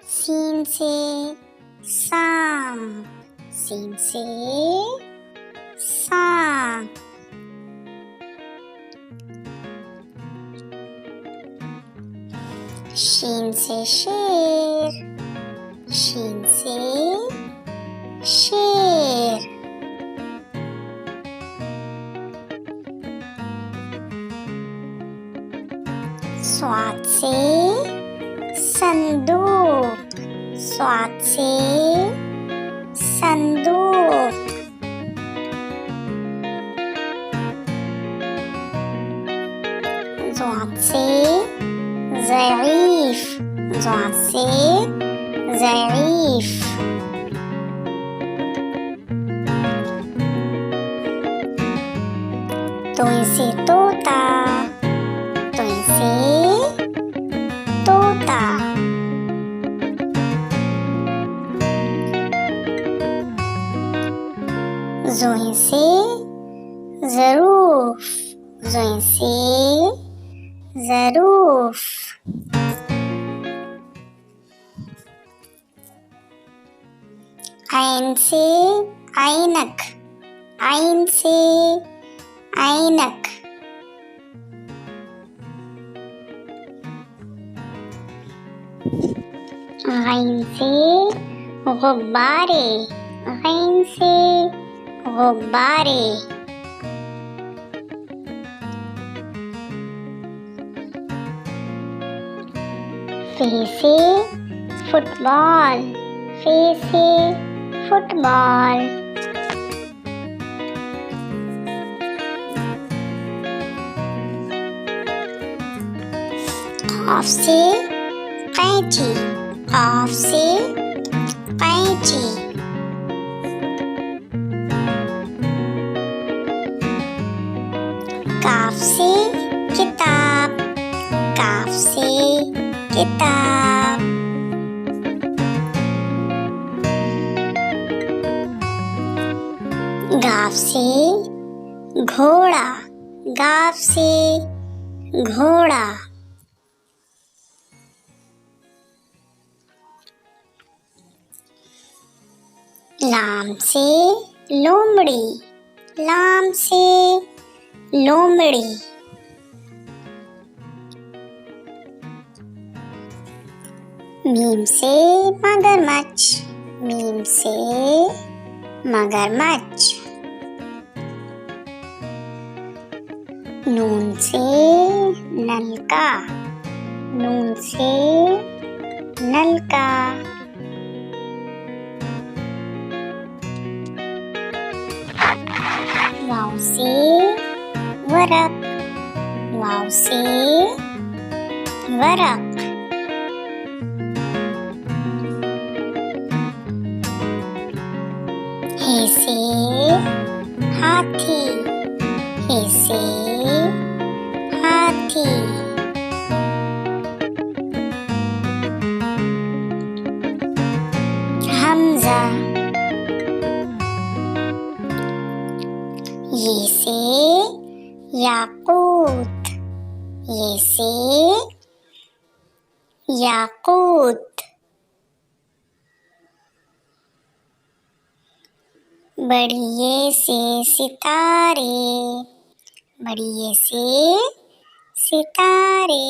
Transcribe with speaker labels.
Speaker 1: Scene से सांप, scene से सांप। शीन से शेर, शीन से शेर। स्वाद से संदूक, स्वाद से संदूक। ज़ाद से ज़ईफ़, ज़ाद से ज़ईफ़। तोय से तोता, तोय से तोता। ज़ोय से ज़रूफ़, ज़ोय से ज़रूफ़। ऐन से ऐनक, ऐन से ऐनक। गैन से गुब्बारे, गैन से गुब्बारे। फे से फुटबॉल, फे से फुटबॉल। क़ाफ़ से कैंची, क़ाफ़ से कैंची। काफ से किताब, काफ से किताब। गाफ से घोड़ा, गाफ से घोड़ा। लाम से लोमड़ी, लाम से लोमड़ी। मीम से मगरमच्छ, मीम से मगरमच्छ। नून से नलका, नून से नलका। वाव से वरक, वाव से वरक। हे से हाथी, हे से हाथी। हमजा, ये से याकूत, ये से याकूत। बढ़िए से सितारे, बढ़िए से सितारे।